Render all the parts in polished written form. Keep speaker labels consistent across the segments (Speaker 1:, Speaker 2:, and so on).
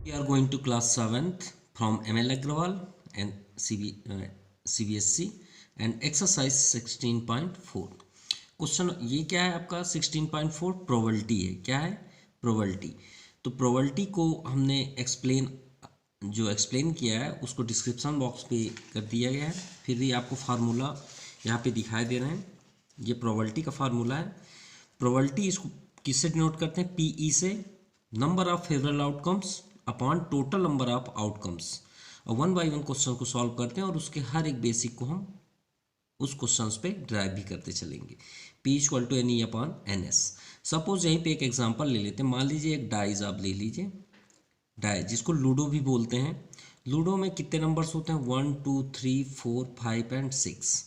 Speaker 1: We are going to class 7th from ML Agrawal and CBSC and exercise 16.4. Question ये क्या है आपका 16.4 probability है। क्या है? प्रोबेबिलिटी। तो प्रोबेबिलिटी को हमने एक्सप्लेन किया है उसको डिस्क्रिप्शन बॉक्स पे कर दिया गया है। फिर भी आपको फार्मूला यहाँ पे दिखाई दे रहे हैं। ये प्रोबेबिलिटी का फार्मूला है। प्रोबेबिलिटी इसको किससे डिनोट करते हैं? पीई से, number of favourable outcomes upon total number of outcomes. और वन बाय वन क्वेश्चन को सॉल्व करते हैं और उसके हर एक बेसिक को हम उस क्वेश्चंस पे ड्राइव भी करते चलेंगे। P equal to NE upon NS। Suppose यहीं पे एक एग्जांपल ले लेते हैं। मान लीजिए एक डाइज आप ले लीजिए, डाइज जिसको लूडो भी बोलते हैं। लूडो में कितने नंबर्स होते हैं? 1 2 3 4 5 एंड 6।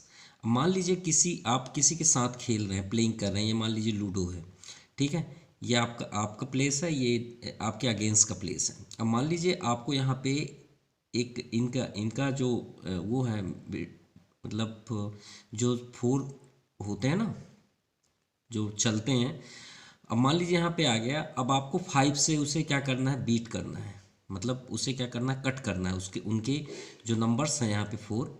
Speaker 1: मान लीजिए आप किसी के साथ खेल रहे हैं, प्लेइंग कर रहे हैं। ये मान लीजिए लूडो है, ठीक है। ये आपका प्लेस है, ये आपके अगेंस्ट का प्लेस है। अब मान लीजिए आपको यहाँ पे एक इनका जो वो है, मतलब जो 4 होते हैं ना, जो चलते हैं। अब मान लीजिए यहाँ पे आ गया। अब आपको 5 से उसे क्या करना है? बीट करना है। मतलब उसे क्या करना है? कट करना है। उसके उनके जो नंबर्स हैं यहाँ पे 4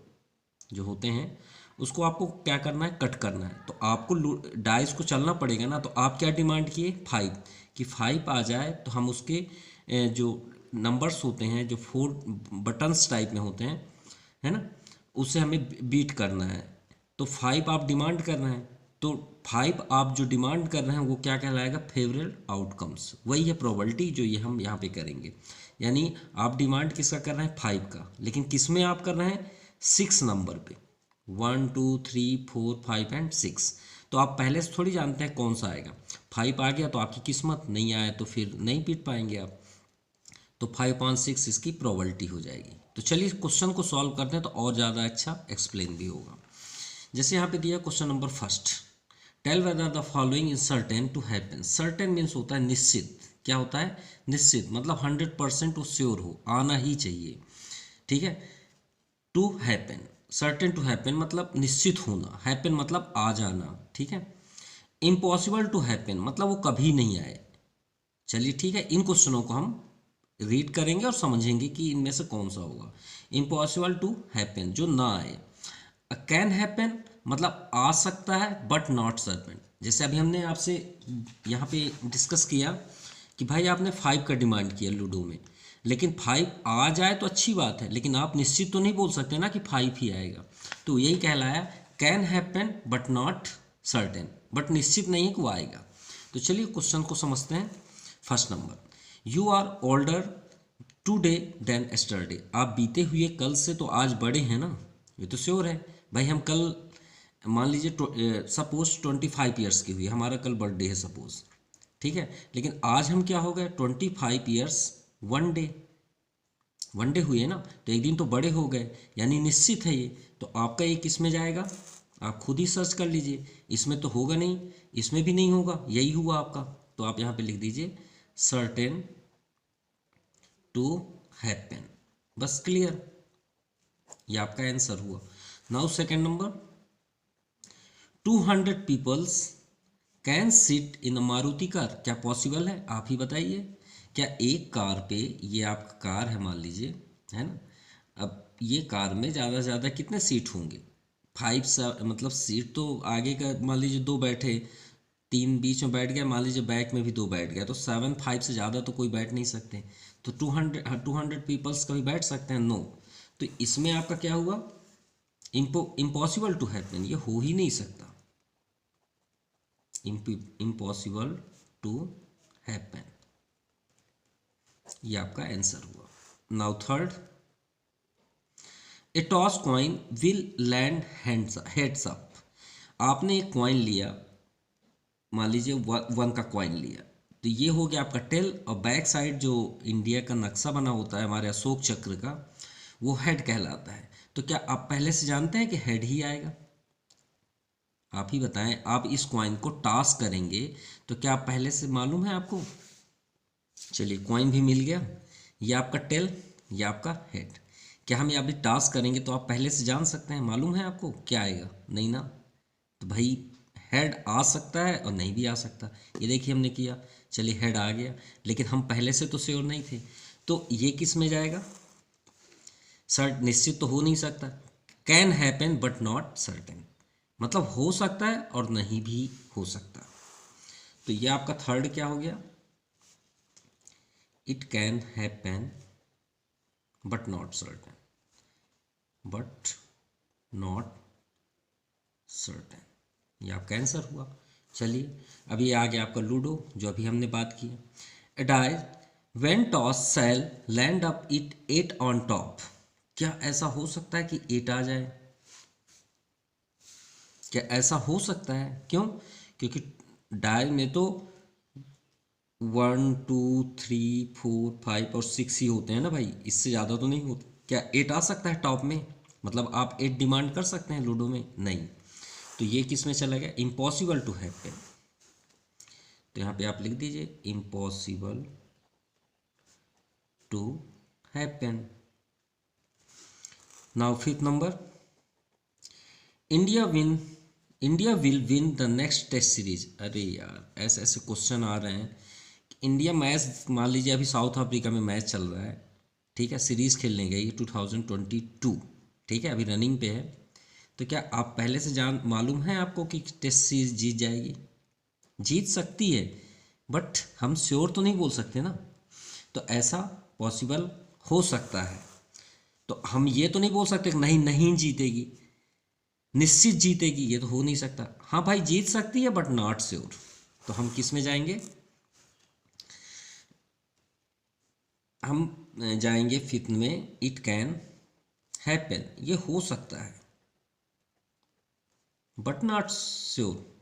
Speaker 1: जो होते हैं, उसको आपको क्या करना है? कट करना है। तो आपको डाइस को चलना पड़ेगा ना। तो आप क्या डिमांड किए? 5 कि 5 आ जाए तो हम उसके जो नंबर्स होते हैं जो 4 बटन्स टाइप में होते हैं, है ना, उसे हमें बीट करना है। तो 5 आप डिमांड कर रहे हैं। तो 5 आप जो डिमांड कर रहे हैं वो क्या कहलाएगा? Favourable outcomes. वही है प्रोबेबिलिटी जो ये हम यहाँ पे करेंगे। यानी आप डिमांड किसका कर रहे हैं? 5 का। लेकिन किस में आप कर रहे हैं? 6 नंबर पे। 1 2 3 4 5 एंड 6। तो आप पहले से थोड़ी जानते हैं कौन सा आएगा। 5 आ गया तो आपकी किस्मत, नहीं आया तो फिर नहीं पीट पाएंगे आप। तो 5/6 इसकी प्रोबेबिलिटी हो जाएगी। तो चलिए क्वेश्चन को सॉल्व करते हैं तो और ज़्यादा अच्छा एक्सप्लेन भी होगा। जैसे यहाँ पे दिया question number first, tell whether the following is certain to happen. Certain means होता है निश्चित। क्या होता है? निश्चित। मतलब 100% वो श्योर हो, आना ही चाहिए, ठीक है। To happen, certain to happen मतलब निश्चित होना, हैपन मतलब आ जाना, ठीक है। इम्पॉसिबल टू हैपन मतलब वो कभी नहीं आए। चलिए ठीक है, इन क्वेश्चनों को हम रीड करेंगे और समझेंगे कि इनमें से कौन सा होगा। इम्पॉसिबल टू हैपन जो ना आए। कैन हैपन मतलब आ सकता है बट नॉट सर्टेन। जैसे अभी हमने आपसे यहाँ पे डिस्कस किया कि भाई आपने 5 का डिमांड किया लूडो में, लेकिन 5 आ जाए तो अच्छी बात है, लेकिन आप निश्चित तो नहीं बोल सकते ना कि 5 ही आएगा। तो यही कहलाया can happen but not certain, but निश्चित नहीं है कि वो आएगा। तो चलिए क्वेश्चन को समझते हैं। First number, you are older today than yesterday. आप बीते हुए कल से तो आज बड़े हैं ना, ये तो श्योर है भाई। हम कल मान लीजिए सपोज 25 ईयर्स की हुई, हमारा कल बर्थडे है सपोज, ठीक है। लेकिन आज हम क्या हो गए? 25 ईयर्स 1 डे, 1 डे हुए ना, तो एक दिन तो बड़े हो गए, यानी निश्चित है ये। तो आपका ये किस में जाएगा? आप खुद ही सर्च कर लीजिए। इसमें तो होगा नहीं, इसमें भी नहीं होगा, यही हुआ आपका। तो आप यहाँ पे लिख दीजिए सर्टेन टू हैपन। बस क्लियर, ये आपका आंसर हुआ। Now second number, 200 peoples can sit in a Maruti car. क्या पॉसिबल है? आप ही बताइए। क्या एक कार पे, ये आपका कार है मान लीजिए, है ना। अब ये कार में ज़्यादा से ज़्यादा कितने सीट होंगे? 5 मतलब सीट तो आगे का मान लीजिए 2 बैठे, 3 बीच में बैठ गया, मान लीजिए बैक में भी 2 बैठ गया, तो 7 5 से ज़्यादा तो कोई बैठ नहीं सकते। तो 200 पीपल्स कभी बैठ सकते हैं? नो। तो इसमें आपका क्या हुआ? इम्पॉसिबल टू हैपन, ये हो ही नहीं सकता। इम्पॉसिबल टू हैपन, ये आपका आंसर हुआ। Now third, A toss coin will land heads up. आपने एक कॉइन लिया, मान लीजिए 1 का कॉइन लिया, तो ये हो गया आपका टेल। और बैक साइड जो इंडिया का नक्शा बना होता है हमारे अशोक चक्र का, वो हेड कहलाता है। तो क्या आप पहले से जानते हैं कि हेड ही आएगा? आप ही बताएं। आप इस कॉइन को टॉस करेंगे तो क्या आप पहले से मालूम है आपको? चलिए कॉइन भी मिल गया, ये आपका टेल, ये आपका हेड। क्या हम ये अभी टॉस करेंगे तो आप पहले से जान सकते हैं, मालूम है आपको क्या आएगा? नहीं ना। तो भाई हेड आ सकता है और नहीं भी आ सकता। ये देखिए हमने किया, चलिए हेड आ गया, लेकिन हम पहले से तो श्योर नहीं थे। तो ये किस में जाएगा? सर्ट निश्चित तो हो नहीं सकता। Can happen but not certain, मतलब हो सकता है और नहीं भी हो सकता। तो ये आपका थर्ड क्या हो गया? It can happen but not certain, but not certain, ये आपका आंसर हुआ। चलिए अभी ये आ गया आपका लूडो, जो अभी हमने बात की है। A die when toss shall land up it 8 on top, क्या ऐसा हो सकता है कि 8 आ जाए? क्या ऐसा हो सकता है? क्यों? क्योंकि डाई में तो 1 2 3 4 5 और 6 ही होते हैं ना भाई, इससे ज़्यादा तो नहीं होते। क्या 8 आ सकता है टॉप में? मतलब आप 8 डिमांड कर सकते हैं लूडो में? नहीं। तो ये किस में चला गया? Impossible to happen. तो यहाँ पे आप लिख दीजिए impossible to happen. Now fifth number, India will win the next test series. अरे यार ऐसे ऐसे क्वेश्चन आ रहे हैं। इंडिया मैच, मान लीजिए अभी साउथ अफ्रीका में मैच चल रहा है, ठीक है, सीरीज़ खेलने गई 2022, ठीक है, अभी रनिंग पे है। तो क्या आप पहले से मालूम है आपको कि टेस्ट सीरीज जीत जाएगी? जीत सकती है, बट हम श्योर तो नहीं बोल सकते ना। तो ऐसा पॉसिबल हो सकता है। तो हम ये तो नहीं बोल सकते कि नहीं नहीं जीतेगी, निश्चित जीतेगी, ये तो हो नहीं सकता। हाँ भाई जीत सकती है बट नॉट श्योर। तो हम किस में जाएंगे? हम जाएंगे फिफ्थ में, इट कैन हैपन, ये हो सकता है but not sure.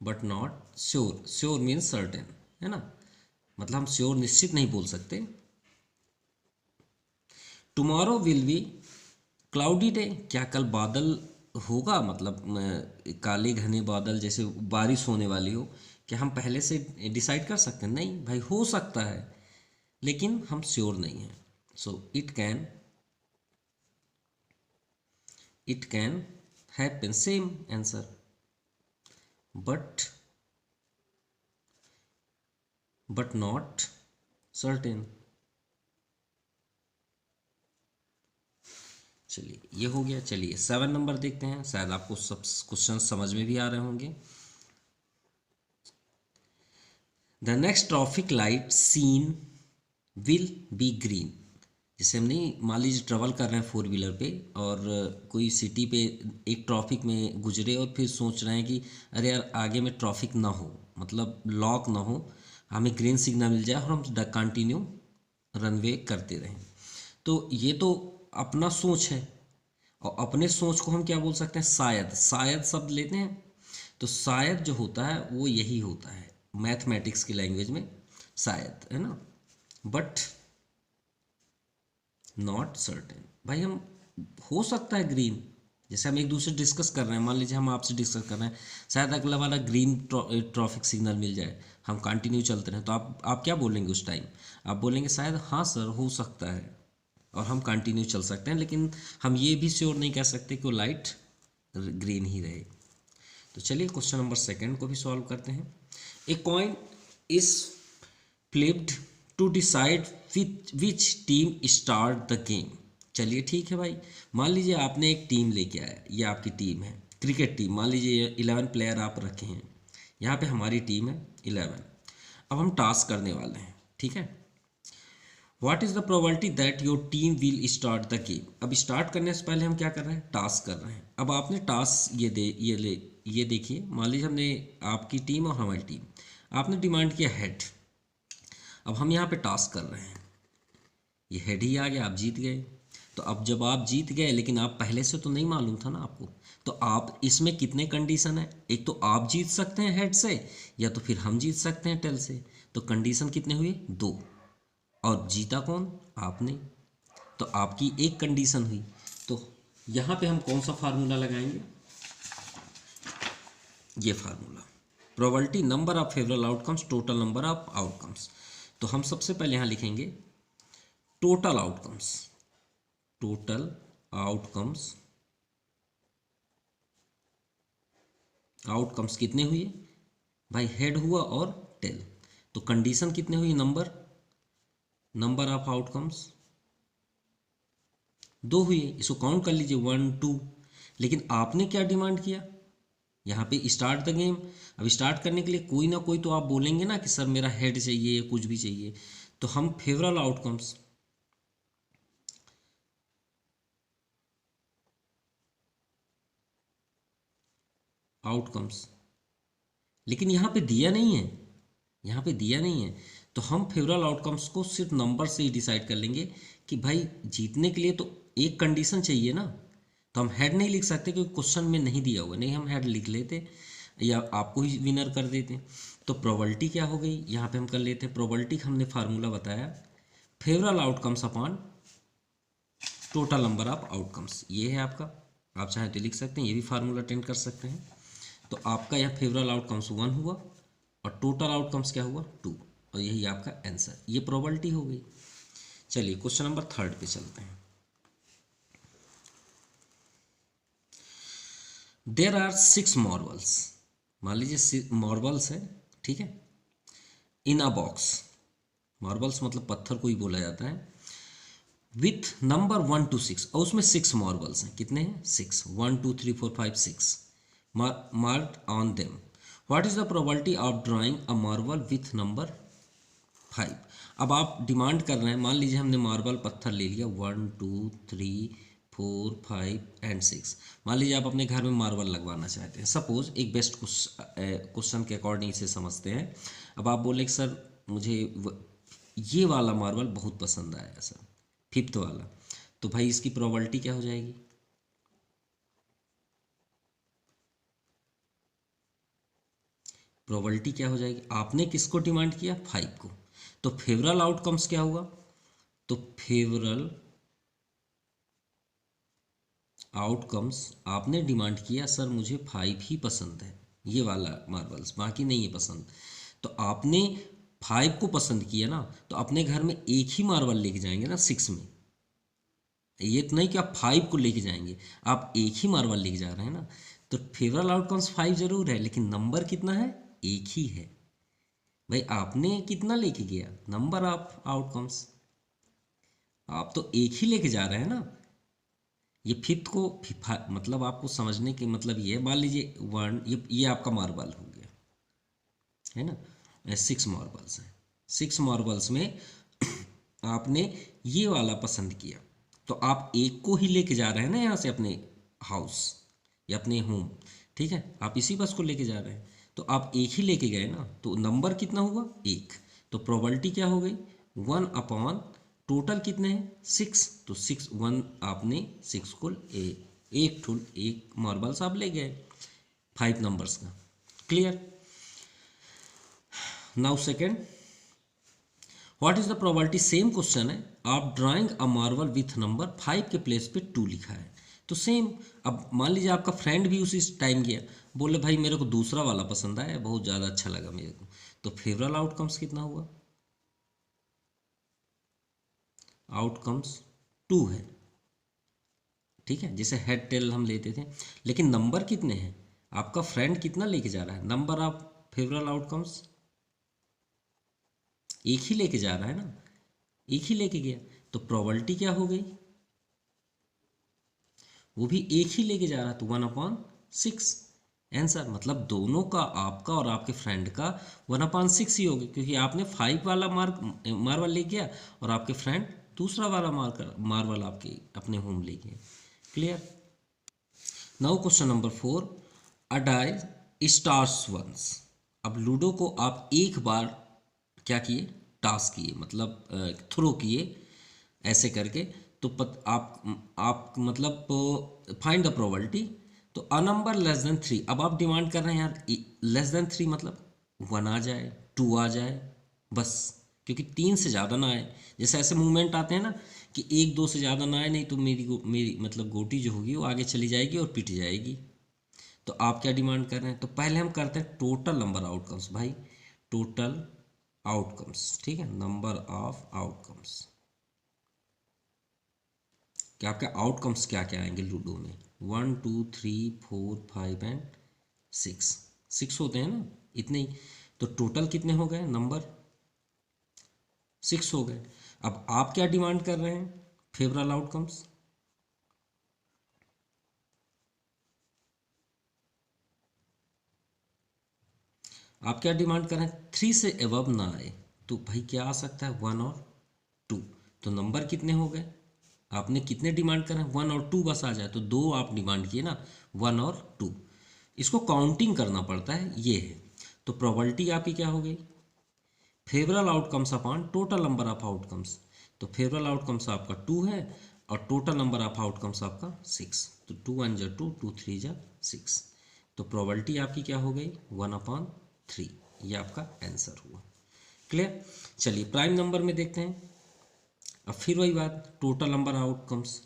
Speaker 1: But not sure, sure means certain, है ना, मतलब हम श्योर निश्चित नहीं बोल सकते। Tomorrow will be cloudy day, क्या कल बादल होगा? मतलब काले घने बादल जैसे बारिश होने वाली हो, क्या हम पहले से डिसाइड कर सकते हैं? नहीं भाई, हो सकता है लेकिन हम श्योर नहीं हैं। So it can happen, same answer, but not certain. चलिए ये हो गया। चलिए 7 नंबर देखते हैं, शायद आपको सब क्वेश्चन समझ में भी आ रहे होंगे। The next traffic light seen will be green. जैसे हम नहीं, मान लीजिए ट्रेवल कर रहे हैं 4 व्हीलर पे और कोई सिटी पे एक ट्रैफिक में गुजरे और फिर सोच रहे हैं कि अरे यार आगे में ट्रैफिक ना हो, मतलब लॉक ना हो, हमें ग्रीन सिग्नल मिल जाए और हम कंटिन्यू रनवे करते रहें। तो ये तो अपना सोच है, और अपने सोच को हम क्या बोल सकते हैं? शायद, शायद शब्द लेते हैं। तो शायद जो होता है वो यही होता है मैथमेटिक्स की लैंग्वेज में, शायद, है ना, बट नॉट सर्टेन। भाई हम, हो सकता है ग्रीन, जैसे हम एक दूसरे डिस्कस कर रहे हैं, मान लीजिए हम आपसे डिस्कस कर रहे हैं, शायद अगला वाला ग्रीन ट्रैफिक सिग्नल मिल जाए, हम कंटिन्यू चलते रहें, तो आप क्या बोलेंगे उस टाइम? आप बोलेंगे शायद हाँ सर हो सकता है, और हम कंटिन्यू चल सकते हैं, लेकिन हम ये भी श्योर नहीं कह सकते कि वो लाइट ग्रीन ही रहे। तो चलिए क्वेश्चन नंबर सेकंड को भी सॉल्व करते हैं। A coin is flipped to decide which team start the game. चलिए ठीक है भाई, मान लीजिए आपने एक टीम लेके आया, ये आपकी टीम है क्रिकेट टीम, मान लीजिए 11 प्लेयर आप रखे हैं, यहाँ पे हमारी टीम है 11। अब हम टास्क करने वाले हैं, ठीक है। What is the probability that your team will start the game. अब स्टार्ट करने से पहले हम क्या कर रहे हैं? टास्क कर रहे हैं। अब आपने टास्क ये देखिए, मान लीजिए हमने, आपकी टीम और हमारी टीम, आपने डिमांड किया हेड। अब हम यहाँ पे टास्क कर रहे हैं, ये हेड ही आ गया, आप जीत गए। तो अब जब आप जीत गए, लेकिन आप पहले से तो नहीं मालूम था ना आपको, तो आप इसमें कितने कंडीशन है? एक तो आप जीत सकते हैं हेड से, या तो फिर हम जीत सकते हैं टेल से। तो कंडीशन कितने हुए? 2। और जीता कौन? आपने। तो आपकी एक कंडीशन हुई। तो यहाँ पे हम कौन सा फार्मूला लगाएंगे? ये formula, probability number of favourable outcomes total number of outcomes. तो हम सबसे पहले यहाँ लिखेंगे total outcomes. Total outcomes, outcomes कितने हुए भाई? हेड हुआ और टेल। तो कंडीशन कितने हुई? नंबर नंबर ऑफ आउटकम्स 2 हुए, इसको काउंट कर लीजिए 1 2। लेकिन आपने क्या डिमांड किया यहाँ पे, स्टार्ट द गेम। अब स्टार्ट करने के लिए कोई ना कोई तो आप बोलेंगे ना कि सर मेरा हेड चाहिए या कुछ भी चाहिए, तो हम फेवरल आउटकम्स, लेकिन यहाँ पे दिया नहीं है, यहाँ पे दिया नहीं है, तो हम फेवरल आउटकम्स को सिर्फ नंबर से ही डिसाइड कर लेंगे कि भाई जीतने के लिए तो एक कंडीशन चाहिए ना। तो हम हेड नहीं लिख सकते क्योंकि क्वेश्चन में नहीं दिया हुआ, नहीं हम हेड लिख लेते या आपको ही विनर कर देते। तो प्रोबेबिलिटी क्या हो गई, यहाँ पे हम कर लेते हैं प्रोबेबिलिटी, हमने फार्मूला बताया favourable outcomes upon total number of outcomes, ये है आपका। आप चाहें तो लिख सकते हैं, ये भी फार्मूला अटेंड कर सकते हैं। तो आपका यह फेवरल आउटकम्स 1 हुआ और टोटल आउटकम्स क्या हुआ 2, और यही आपका आंसर, ये प्रोबेबिलिटी हो गई। चलिए क्वेश्चन नंबर 3 पे चलते हैं। देर आर 6 मार्बल्स, मान लीजिए मार्बल्स है, ठीक है, इन अ बॉक्स, मार्बल्स मतलब पत्थर को ही बोला जाता है, विथ नंबर 1 to 6, और उसमें 6 मार्बल्स हैं, कितने हैं 6, 1 2 3 4 5 6 marked on them, what is the probability of drawing a marble with number 5। अब आप डिमांड कर रहे हैं, मान लीजिए हमने मार्बल पत्थर ले लिया 1 2 3 4 5 एंड 6, मान लीजिए आप अपने घर में मार्बल लगवाना चाहते हैं, सपोज एक बेस्ट क्वेश्चन के अकॉर्डिंग इसे समझते हैं। अब आप बोले कि सर मुझे ये वाला मार्बल बहुत पसंद आया सर, 5th वाला, तो भाई इसकी प्रोबेबिलिटी क्या हो जाएगी, प्रोबेबिलिटी क्या हो जाएगी, आपने किसको डिमांड किया 5 को, तो फेवरल आउटकम्स क्या हुआ, तो फेवरल आउटकम्स आपने डिमांड किया सर मुझे 5 ही पसंद है, ये वाला मार्बल्स, बाकी नहीं है पसंद, तो आपने 5 को पसंद किया ना, तो अपने घर में एक ही मार्बल लेके जाएंगे ना 6 में, ये तो नहीं कि आप 5 को लेके जाएंगे, आप एक ही मार्बल लेके जा रहे हैं ना। तो फेवरल आउटकम्स 5 जरूर है, लेकिन नंबर कितना है, एक ही है। भाई आपने कितना लेके गया, नंबर ऑफ आउटकम्स, आप तो एक ही लेके जा रहे हैं ना। ये 5th को मतलब आपको समझने के मतलब ये है, मान लीजिए 1, ये आपका मार्बल हो गया है ना, 6 मार्बल्स हैं, 6 मार्बल्स में आपने ये वाला पसंद किया, तो आप एक को ही लेके जा रहे हैं ना यहाँ से अपने हाउस या अपने होम, ठीक है, आप इसी बस को लेके जा रहे हैं, तो आप एक ही लेके गए ना, तो नंबर कितना हुआ एक, तो प्रोबेबिलिटी क्या हो गई 1 अपॉन टोटल कितने हैं 6, तो 6 1 आपने 6 को एक मार्बल्स आप ले गए 5 नंबर्स का। Clear. Now second, what is the probability, same question है, आप drawing a marble with number 5 के प्लेस पे 2 लिखा है, तो सेम। अब मान लीजिए आपका फ्रेंड भी उसी टाइम गया, बोले भाई मेरे को दूसरा वाला पसंद आया, बहुत ज़्यादा अच्छा लगा मेरे को, तो फेवरल आउटकम्स कितना हुआ, आउटकम्स 2 है, ठीक है, जैसे हेड टेल हम लेते थे, लेकिन नंबर कितने हैं, आपका फ्रेंड कितना लेके जा रहा है, नंबर ऑफ फेवरल आउटकम्स एक ही लेके जा रहा है ना, एक ही लेके गया, तो प्रोबेबिलिटी क्या हो गई, वो भी एक ही लेके जा रहा, तो 1/6 आंसर, मतलब दोनों का, आपका और आपके फ्रेंड का 1/6 ही होगा, क्योंकि आपने 5 वाला मार्बल ले गया और आपके फ्रेंड दूसरा वाला मार्बल आपके अपने होम ले गए। क्लियर। नाउ क्वेश्चन नंबर 4, अ डाई स्टार्स वंस, अब लूडो को आप एक बार क्या किए, टास्क किए, मतलब थ्रो किए ऐसे करके, तो आप मतलब फाइंड द प्रोबेबिलिटी, तो अ नंबर लेस देन 3, अब आप डिमांड कर रहे हैं यार लेस देन 3 मतलब 1 आ जाए 2 आ जाए बस, क्योंकि 3 से ज़्यादा ना आए, जैसे ऐसे मूवमेंट आते हैं ना कि 1 2 से ज़्यादा ना आए, नहीं तो मेरी मतलब गोटी जो होगी वो आगे चली जाएगी और पिट जाएगी। तो आप क्या डिमांड कर रहे हैं, तो पहले हम करते हैं टोटल नंबर आउटकम्स, भाई टोटल आउटकम्स, ठीक है, नंबर ऑफ आउटकम्स, कि आपके आउटकम्स क्या क्या आएंगे लूडो में, 1 2 3 4 5 एंड 6, 6 होते हैं ना इतने ही, तो टोटल कितने हो गए नंबर 6 हो गए। अब आप क्या डिमांड कर रहे हैं? Favourable outcomes. आप क्या डिमांड कर रहे हैं? 3 से एबव ना आए, तो भाई क्या आ सकता है? 1 और 2। तो नंबर कितने हो गए? आपने कितने डिमांड कर रहे हैं? 1 और 2 बस आ जाए, तो 2 आप डिमांड किए ना, 1 और 2। इसको काउंटिंग करना पड़ता है, ये है। तो प्रोबेबिलिटी आपकी क्या हो गई? Favourable outcomes upon total number of outcomes. तो फेवरेबल आउटकम्स आपका 2 है और टोटल नंबर ऑफ आउटकम्स आपका 6। तो 2 1 जा 2, 2 3 जा 6। तो प्रोबेबिलिटी आपकी क्या हो गई? 1/3। ये आपका आंसर हुआ। क्लियर? चलिए प्राइम नंबर में देखते हैं। अब फिर वही बात, टोटल नंबर आउटकम्स।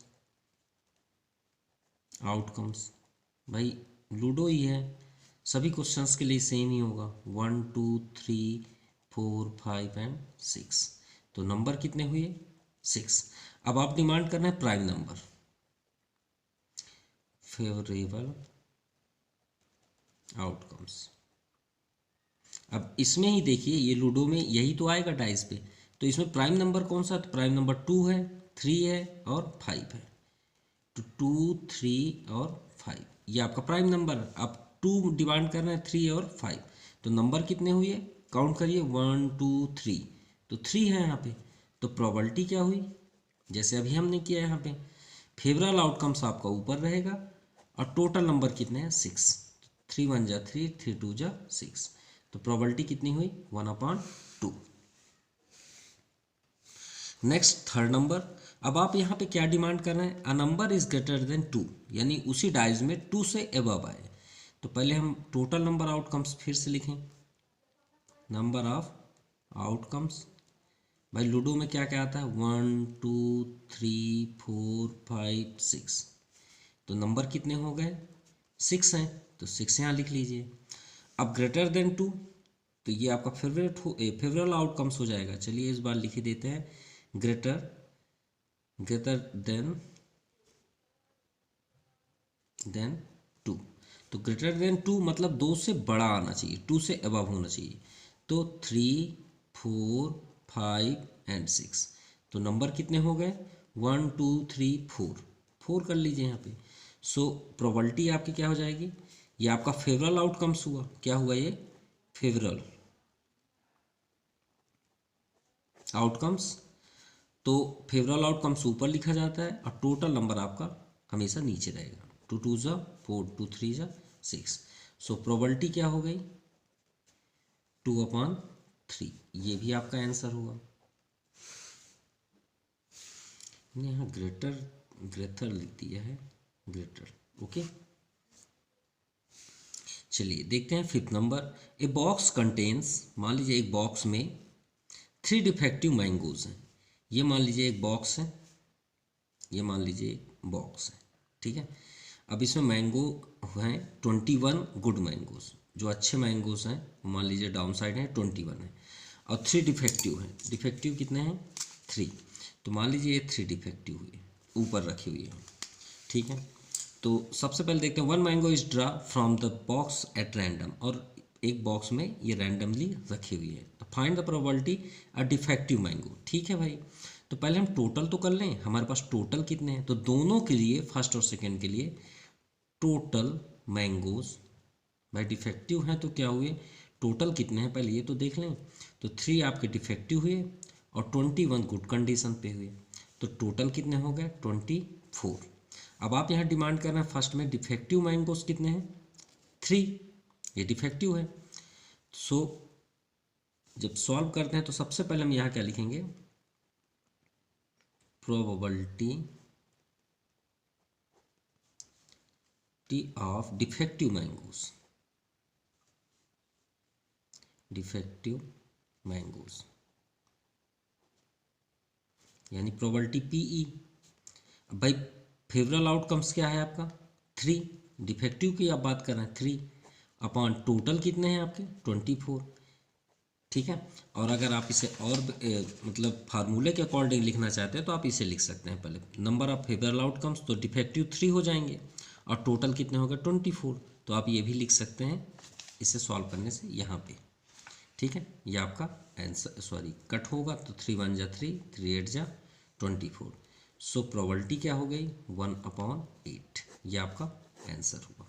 Speaker 1: आउटकम्स भाई लूडो ही है, सभी क्वेश्चंस के लिए सेम ही होगा। 1 2 3 4 5 एंड 6। तो नंबर कितने हुए? 6। अब आप डिमांड कर रहे हैं प्राइम नंबर, फेवरेबल आउटकम्स। अब इसमें ही देखिए, ये लूडो में यही तो आएगा डाइस पे। तो इसमें प्राइम नंबर कौन सा? तो प्राइम नंबर 2 है, 3 है और 5 है। तो 2 3 और 5 ये आपका प्राइम नंबर। आप 2 डिमांड कर रहे हैं, 3 और 5। तो नंबर कितने हुए? काउंट करिए, 1 2 3। तो 3 है यहाँ पे। तो प्रोबेबिलिटी क्या हुई? जैसे अभी हमने किया यहाँ पे, फेवरेबल आउटकम्स आपका ऊपर रहेगा और टोटल नंबर कितने हैं? 6। 3 1 जा 3, 3 2 जा 6। तो प्रोबेबिलिटी कितनी हुई? 1/2। Next third number. अब आप यहाँ पे क्या डिमांड कर रहे हैं? A number is greater than 2, यानी उसी डाइज में 2 से एबव आए। तो पहले हम टोटल नंबर आउटकम्स फिर से लिखें। नंबर ऑफ आउटकम्स, भाई लूडो में क्या क्या आता है? 1 2 3 4 5 6। तो नंबर कितने हो गए? 6 हैं, तो 6 यहाँ लिख लीजिए। अब ग्रेटर देन 2, तो ये आपका फेवरेबल आउटकम्स हो जाएगा। चलिए इस बार लिख ही देते हैं, ग्रेटर देन 2। तो ग्रेटर देन 2 मतलब 2 से बड़ा आना चाहिए, 2 से अबव होना चाहिए। तो 3 4 5 एंड 6। तो नंबर कितने हो गए? 1 2 3 4। 4 कर लीजिए यहाँ पे। सो प्रोबेबिलिटी आपकी क्या हो जाएगी? ये आपका फेवरेबल आउटकम्स हुआ। क्या हुआ ये? Favourable outcomes. तो फेवरेबल आउटकम्स ऊपर लिखा जाता है और टोटल नंबर आपका हमेशा नीचे रहेगा। 2 2 जा 4, 2 3 जा 6। सो प्रोबेबिलिटी क्या हो गई? 2/3। ये भी आपका आंसर होगा। यहाँ ग्रेटर लिख दिया है, ग्रेटर। ओके, चलिए देखते हैं fifth number. A box contains, मान लीजिए एक बॉक्स में 3 डिफेक्टिव मैंगोज हैं। ये मान लीजिए एक बॉक्स है, ये मान लीजिए एक बॉक्स है, ठीक है। अब इसमें मैंगो हैं 21 गुड मैंगोज, जो अच्छे मैंगोज हैं मान लीजिए डाउन साइड हैं 21 है, और 3 डिफेक्टिव हैं। डिफेक्टिव कितने हैं? 3। तो मान लीजिए ये 3 डिफेक्टिव हुए, ऊपर रखी हुई है, ठीक है। तो सबसे पहले देखते हैं, 1 mango is draw from the box at random, और एक बॉक्स में ये रैंडमली रखी हुई है। तो find the probability a defective mango. ठीक है भाई, तो पहले हम टोटल तो कर लें, हमारे पास टोटल कितने हैं। तो दोनों के लिए, फर्स्ट और सेकेंड के लिए, टोटल मैंगोज, भाई डिफेक्टिव हैं तो क्या हुए, टोटल कितने हैं पहले ये तो देख लें। तो 3 आपके डिफेक्टिव हुए और 21 गुड कंडीशन पे हुए। तो टोटल कितने हो गए? 24। अब आप यहाँ डिमांड कर रहे हैं फर्स्ट में डिफेक्टिव मैंगोज कितने हैं? 3, ये डिफेक्टिव है। सो जब सॉल्व करते हैं तो सबसे पहले हम यहाँ क्या लिखेंगे? Probability of defective mangoes, defective mangoes यानी प्रोबेबिलिटी पीई। भाई फेवरेबल आउटकम्स क्या है आपका? 3। डिफेक्टिव की आप बात कर रहे हैं, 3 अपॉन टोटल कितने हैं आपके? 24, ठीक है। और अगर आप इसे और मतलब फार्मूले के अकॉर्डिंग लिखना चाहते हैं तो आप इसे लिख सकते हैं, पहले नंबर ऑफ फेवरेबल आउटकम्स, तो डिफेक्टिव 3 हो जाएंगे और टोटल कितने हो गए? 24। तो आप ये भी लिख सकते हैं इसे सॉल्व करने से यहाँ पे, ठीक है, ये आपका आंसर, सॉरी कट होगा तो 3 1 जा 3, 3 8 जा 24। सो प्रोबेबिलिटी क्या हो गई 1/8, ये आपका आंसर हुआ।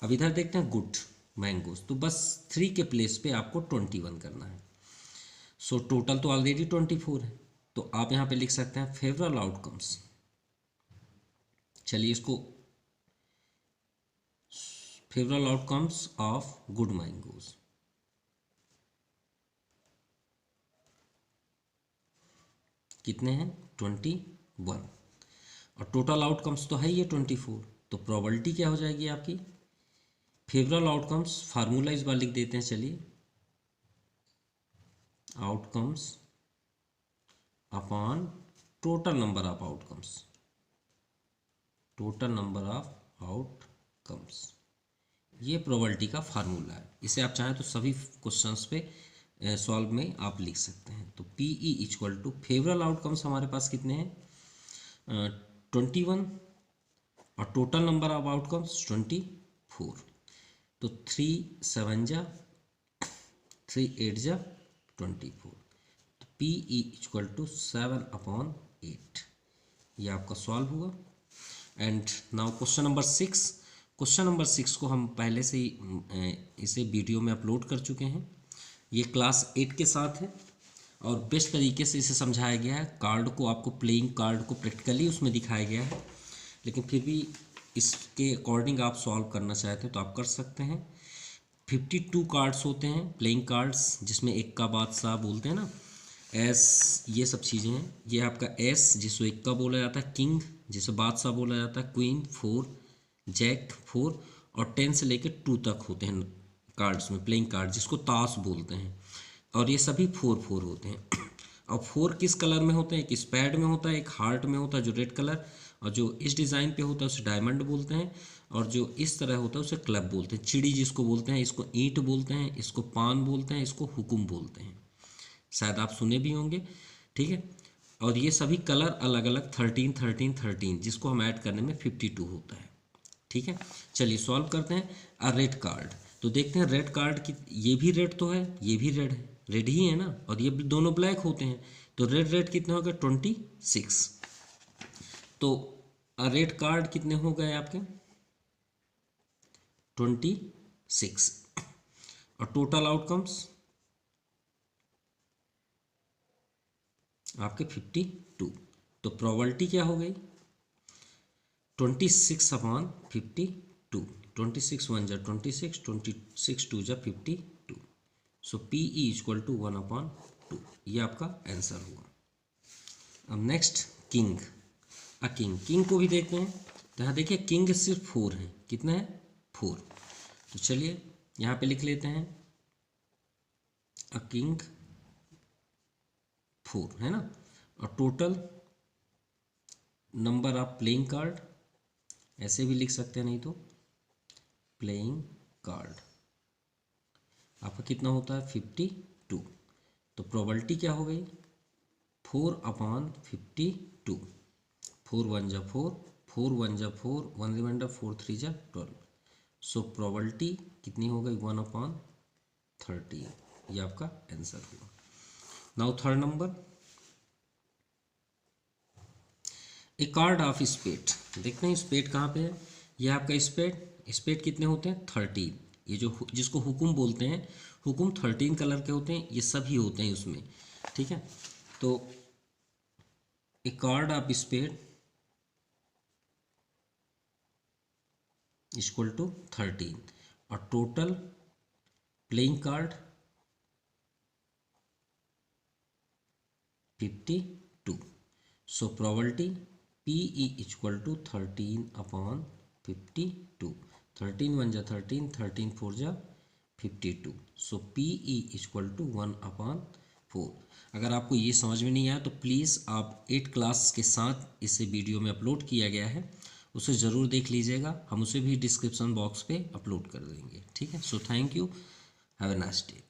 Speaker 1: अब इधर देखते हैं गुड मैंगोज, तो बस 3 के प्लेस पे आपको 21 करना है। सो टोटल तो ऑलरेडी 24 है, तो आप यहाँ पे लिख सकते हैं फेवरेबल आउटकम्स। चलिए इसको favourable outcomes of good mangoes, कितने हैं 21, और टोटल आउटकम्स तो है ही है 24, तो प्रोबेबिलिटी क्या हो जाएगी आपकी फेवरेबल आउटकम्स, फार्मूला इस बार लिख देते हैं। चलिए outcomes upon total number of outcomes, total number of outcomes, ये प्रोबेबिलिटी का फार्मूला है। इसे आप चाहें तो सभी क्वेश्चंस पे सॉल्व में आप लिख सकते हैं। तो P E equal to favourable outcomes हमारे पास कितने हैं 21, और टोटल नंबर ऑफ आउटकम्स 24, तो 3 7 जा 3 8 जा 24, तो पी ई इक्वल टू 7/8, ये आपका सॉल्व हुआ। And now question number 6, question number 6 को हम पहले से ही इसे वीडियो में अपलोड कर चुके हैं। ये क्लास 8 के साथ है और बेस्ट तरीके से इसे समझाया गया है। कार्ड को आपको प्लेइंग कार्ड को प्रैक्टिकली उसमें दिखाया गया है, लेकिन फिर भी इसके अकॉर्डिंग आप सॉल्व करना चाहते हैं तो आप कर सकते हैं। 52 कार्ड्स होते हैं प्लेइंग कार्ड्स, जिसमें एक का बादशाह बोलते हैं ना, एस, ये सब चीज़ें हैं। ये आपका एस जिसको एक का बोला जाता है, किंग जिसे बादशाह बोला जाता है, क्वीन 4, जैक 4, और 10 से लेकर 2 तक होते हैं कार्ड्स में प्लेइंग कार्ड, जिसको ताश बोलते हैं, और ये सभी 4 होते हैं। और 4 किस कलर में होते हैं, एक स्पैड में होता है, एक हार्ट में होता है जो रेड कलर, और जो इस डिज़ाइन पे होता है उसे डायमंड बोलते हैं, और जो इस तरह होता है उसे क्लब बोलते हैं। चिड़ी जिसको बोलते हैं, इसको ईंट बोलते हैं, इसको पान बोलते हैं, इसको हुकुम बोलते हैं, शायद आप सुने भी होंगे। ठीक है, और ये सभी कलर अलग अलग 13 13 13, जिसको हम ऐड करने में 52 होता है। ठीक है, चलिए सॉल्व करते हैं। अ रेड कार्ड, तो देखते हैं रेड कार्ड की, ये भी रेड तो है, ये भी रेड है, रेड ही है ना, और ये दोनों ब्लैक होते हैं, तो रेड रेड कितने हो गए 26। तो रेड कार्ड कितने हो गए आपके 26, और टोटल आउटकम्स आपके 52, तो प्रोबेबिलिटी क्या हो गई 26/52, 26 1 जा 26, 26 2 जा 52, so P E equal to 1/2, ये आपका आंसर हुआ। अब नेक्स्ट किंग, किंग को भी देखते हैं। तो यहाँ देखिए किंग सिर्फ 4 है, कितना है 4, तो चलिए यहाँ पे लिख लेते हैं किंग 4 है ना, और total number of playing card, ऐसे भी लिख सकते हैं, नहीं तो प्लेइंग कार्ड आपका कितना होता है 52, तो प्रोबेबिलिटी क्या हो गई 4/52, 4 1 जा 4, 4 1 जा 4, 1 रिमाइंडर 4 3 जा 12, सो प्रोबेबिलिटी कितनी हो गई 1/13, ये आपका आंसर हुआ। Now third number, a card of spade, देखते हैं स्पेड कहाँ पे है, ये आपका स्पेड, स्पेड कितने होते हैं 13, ये जो जिसको हुकुम बोलते हैं, हुकुम 13 कलर के होते हैं, ये सभी होते हैं उसमें। ठीक है, तो a card of spade equal to 13, और total playing card 52, so probability P E equal to 13/52, 13 1 जा 13, 13 4 जा 52, so P E equal to 1/4। अगर आपको ये समझ में नहीं आया तो प्लीज़ आप 8 क्लास के साथ इसे वीडियो में अपलोड किया गया है, उसे ज़रूर देख लीजिएगा, हम उसे भी डिस्क्रिप्शन बॉक्स पे अपलोड कर देंगे। ठीक है, so thank you, have a nice day.